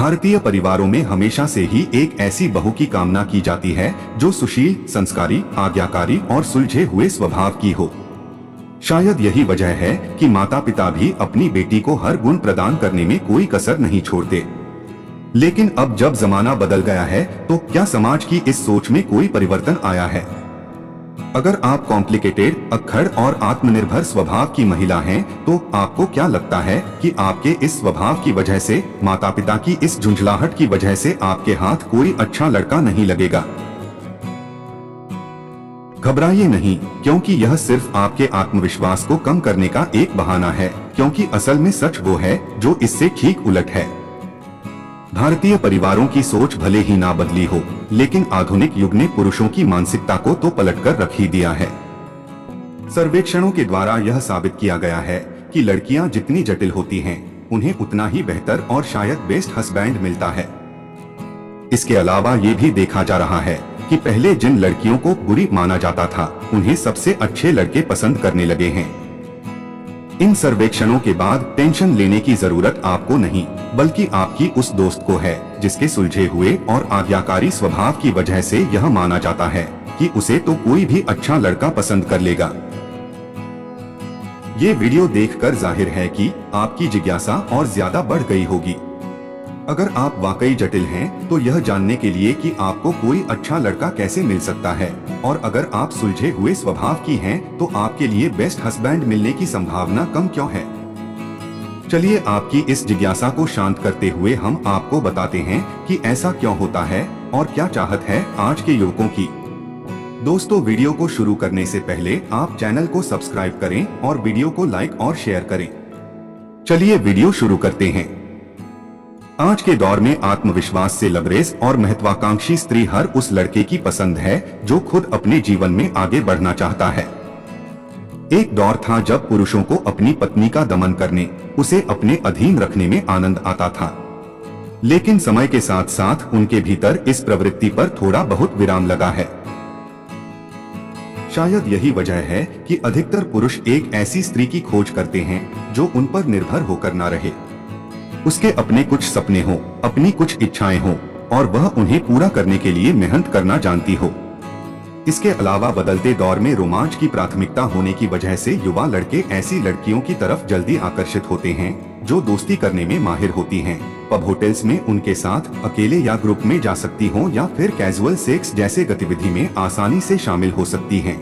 भारतीय परिवारों में हमेशा से ही एक ऐसी बहू की कामना की जाती है जो सुशील, संस्कारी, आज्ञाकारी और सुलझे हुए स्वभाव की हो। शायद यही वजह है कि माता पिता भी अपनी बेटी को हर गुण प्रदान करने में कोई कसर नहीं छोड़ते। लेकिन अब जब जमाना बदल गया है तो क्या समाज की इस सोच में कोई परिवर्तन आया है? अगर आप कॉम्प्लिकेटेड, अक्खड़ और आत्मनिर्भर स्वभाव की महिला हैं, तो आपको क्या लगता है कि आपके इस स्वभाव की वजह से, माता पिता की इस झुंझलाहट की वजह से आपके हाथ कोई अच्छा लड़का नहीं लगेगा? घबराइए नहीं, क्योंकि यह सिर्फ आपके आत्मविश्वास को कम करने का एक बहाना है, क्योंकि असल में सच वो है जो इससे ठीक उलट है। भारतीय परिवारों की सोच भले ही ना बदली हो, लेकिन आधुनिक युग ने पुरुषों की मानसिकता को तो पलटकर रख ही दिया है। सर्वेक्षणों के द्वारा यह साबित किया गया है कि लड़कियां जितनी जटिल होती हैं, उन्हें उतना ही बेहतर और शायद बेस्ट हस्बैंड मिलता है। इसके अलावा ये भी देखा जा रहा है कि पहले जिन लड़कियों को बुरी माना जाता था, उन्हें सबसे अच्छे लड़के पसंद करने लगे हैं। इन सर्वेक्षणों के बाद टेंशन लेने की जरूरत आपको नहीं, बल्कि आपकी उस दोस्त को है जिसके सुलझे हुए और आज्ञाकारी स्वभाव की वजह से यह माना जाता है कि उसे तो कोई भी अच्छा लड़का पसंद कर लेगा। ये वीडियो देखकर जाहिर है कि आपकी जिज्ञासा और ज्यादा बढ़ गई होगी। अगर आप वाकई जटिल हैं, तो यह जानने के लिए कि आपको कोई अच्छा लड़का कैसे मिल सकता है, और अगर आप सुलझे हुए स्वभाव की हैं, तो आपके लिए बेस्ट हस्बैंड मिलने की संभावना कम क्यों है? चलिए आपकी इस जिज्ञासा को शांत करते हुए हम आपको बताते हैं कि ऐसा क्यों होता है और क्या चाहत है आज के युवकों की। दोस्तों, वीडियो को शुरू करने से पहले आप चैनल को सब्सक्राइब करें और वीडियो को लाइक और शेयर करें। चलिए वीडियो शुरू करते हैं। आज के दौर में आत्मविश्वास से लबरेज और महत्वाकांक्षी स्त्री हर उस लड़के की पसंद है जो खुद अपने जीवन में आगे बढ़ना चाहता है। एक दौर था जब पुरुषों को अपनी पत्नी का दमन करने, उसे अपने अधीन रखने में आनंद आता था। लेकिन समय के साथ साथ उनके भीतर इस प्रवृत्ति पर थोड़ा बहुत विराम लगा है। शायद यही वजह है कि अधिकतर पुरुष एक ऐसी स्त्री की खोज करते हैं जो उन पर निर्भर होकर ना रहे, उसके अपने कुछ सपने हों, अपनी कुछ इच्छाएं हों, और वह उन्हें पूरा करने के लिए मेहनत करना जानती हो। इसके अलावा बदलते दौर में रोमांच की प्राथमिकता होने की वजह से युवा लड़के ऐसी लड़कियों की तरफ जल्दी आकर्षित होते हैं जो दोस्ती करने में माहिर होती हैं, पब होटल्स में उनके साथ अकेले या ग्रुप में जा सकती हों, या फिर कैजुअल सेक्स जैसे गतिविधि में आसानी से शामिल हो सकती हैं।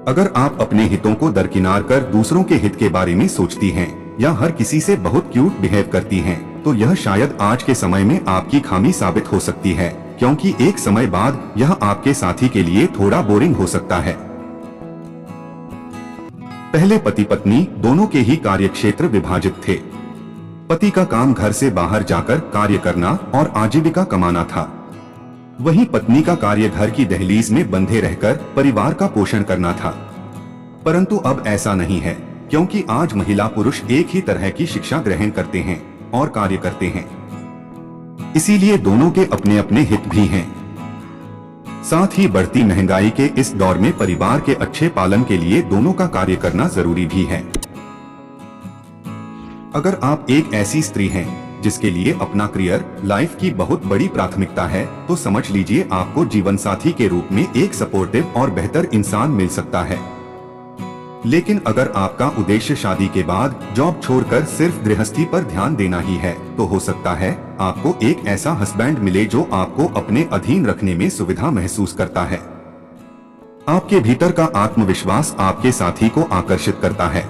अगर आप अपने हितों को दरकिनार कर दूसरों के हित के बारे में सोचती हैं, या हर किसी से बहुत क्यूट बिहेव करती हैं, तो यह शायद आज के समय में आपकी खामी साबित हो सकती है, क्योंकि एक समय बाद यह आपके साथी के लिए थोड़ा बोरिंग हो सकता है। पहले पति पत्नी दोनों के ही कार्यक्षेत्र विभाजित थे। पति का काम घर से बाहर जाकर कार्य करना और आजीविका कमाना था, वहीं पत्नी का कार्य घर की दहलीज में बंधे रहकर परिवार का पोषण करना था। परंतु अब ऐसा नहीं है, क्योंकि आज महिला पुरुष एक ही तरह की शिक्षा ग्रहण करते हैं और कार्य करते हैं। इसीलिए दोनों के अपने अपने हित भी हैं। साथ ही बढ़ती महंगाई के इस दौर में परिवार के अच्छे पालन के लिए दोनों का कार्य करना जरूरी भी है। अगर आप एक ऐसी स्त्री हैं जिसके लिए अपना करियर, लाइफ की बहुत बड़ी प्राथमिकता है, तो समझ लीजिए आपको जीवन साथी के रूप में एक सपोर्टिव और बेहतर इंसान मिल सकता है। लेकिन अगर आपका उद्देश्य शादी के बाद जॉब छोड़कर सिर्फ गृहस्थी पर ध्यान देना ही है, तो हो सकता है आपको एक ऐसा हस्बैंड मिले जो आपको अपने अधीन रखने में सुविधा महसूस करता है। आपके भीतर का आत्मविश्वास आपके साथी को आकर्षित करता है।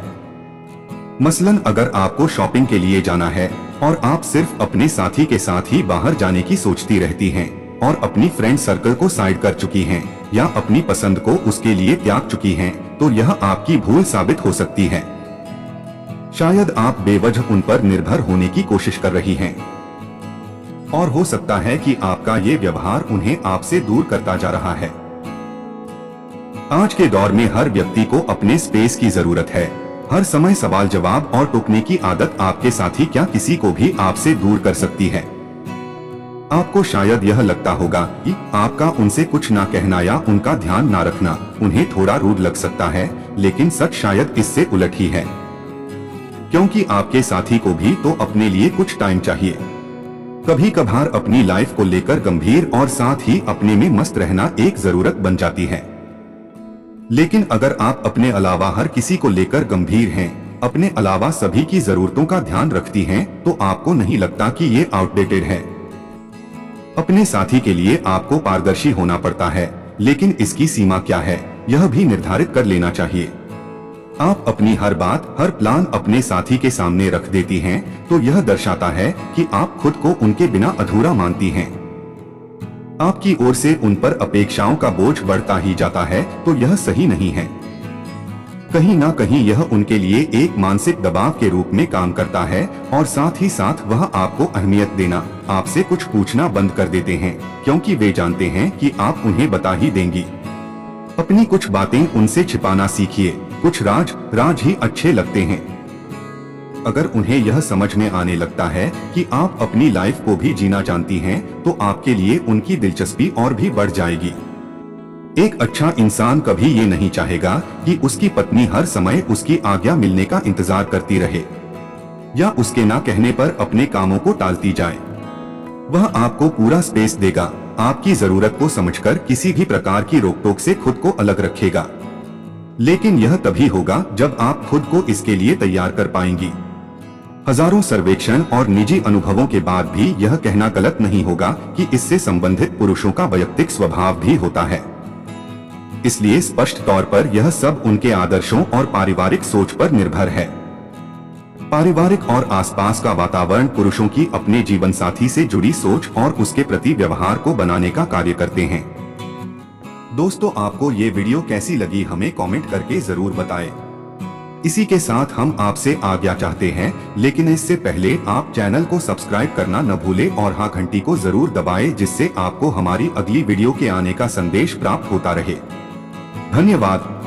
मसलन अगर आपको शॉपिंग के लिए जाना है और आप सिर्फ अपने साथी के साथ ही बाहर जाने की सोचती रहती हैं, और अपनी फ्रेंड सर्कल को साइड कर चुकी हैं, या अपनी पसंद को उसके लिए त्याग चुकी हैं, तो यह आपकी भूल साबित हो सकती है। शायद आप बेवजह उन पर निर्भर होने की कोशिश कर रही हैं, और हो सकता है कि आपका ये व्यवहार उन्हें आपसे दूर करता जा रहा है। आज के दौर में हर व्यक्ति को अपने स्पेस की जरूरत है। हर समय सवाल जवाब और टोकने की आदत आपके साथी क्या किसी को भी आपसे दूर कर सकती है। आपको शायद यह लगता होगा कि आपका उनसे कुछ ना कहना या उनका ध्यान ना रखना उन्हें थोड़ा रूड लग सकता है, लेकिन सच शायद इससे उलट ही है, क्योंकि आपके साथी को भी तो अपने लिए कुछ टाइम चाहिए। कभी कभार अपनी लाइफ को लेकर गंभीर और साथ ही अपने में मस्त रहना एक जरूरत बन जाती है। लेकिन अगर आप अपने अलावा हर किसी को लेकर गंभीर हैं, अपने अलावा सभी की जरूरतों का ध्यान रखती हैं, तो आपको नहीं लगता कि ये आउटडेटेड है। अपने साथी के लिए आपको पारदर्शी होना पड़ता है, लेकिन इसकी सीमा क्या है, यह भी निर्धारित कर लेना चाहिए। आप अपनी हर बात, हर प्लान अपने साथी के सामने रख देती हैं, तो यह दर्शाता है कि आप खुद को उनके बिना अधूरा मानती हैं। आपकी ओर से उन पर अपेक्षाओं का बोझ बढ़ता ही जाता है, तो यह सही नहीं है। कहीं ना कहीं यह उनके लिए एक मानसिक दबाव के रूप में काम करता है और साथ ही साथ वह आपको अहमियत देना, आपसे कुछ पूछना बंद कर देते हैं, क्योंकि वे जानते हैं कि आप उन्हें बता ही देंगी। अपनी कुछ बातें उनसे छिपाना सीखिए, कुछ राज ही अच्छे लगते हैं। अगर उन्हें यह समझ में आने लगता है कि आप अपनी लाइफ को भी जीना जानती हैं, तो आपके लिए उनकी दिलचस्पी और भी बढ़ जाएगी। एक अच्छा इंसान कभी ये नहीं चाहेगा कि उसकी पत्नी हर समय उसकी आज्ञा मिलने का इंतजार करती रहे या उसके ना कहने पर अपने कामों को टालती जाए। वह आपको पूरा स्पेस देगा, आपकी जरूरत को समझकर किसी भी प्रकार की रोक-टोक से खुद को अलग रखेगा। लेकिन यह तभी होगा जब आप खुद को इसके लिए तैयार कर पाएंगी। हजारों सर्वेक्षण और निजी अनुभवों के बाद भी यह कहना गलत नहीं होगा कि इससे संबंधित पुरुषों का वैयक्तिक स्वभाव भी होता है। इसलिए स्पष्ट तौर पर यह सब उनके आदर्शों और पारिवारिक सोच पर निर्भर है। पारिवारिक और आसपास का वातावरण पुरुषों की अपने जीवन साथी से जुड़ी सोच और उसके प्रति व्यवहार को बनाने का कार्य करते हैं। दोस्तों, आपको ये वीडियो कैसी लगी हमें कमेंट करके जरूर बताएं। इसी के साथ हम आपसे आज्ञा चाहते हैं, लेकिन इससे पहले आप चैनल को सब्सक्राइब करना न भूलें और हाँ घंटी को जरूर दबाएं, जिससे आपको हमारी अगली वीडियो के आने का संदेश प्राप्त होता रहे। धन्यवाद।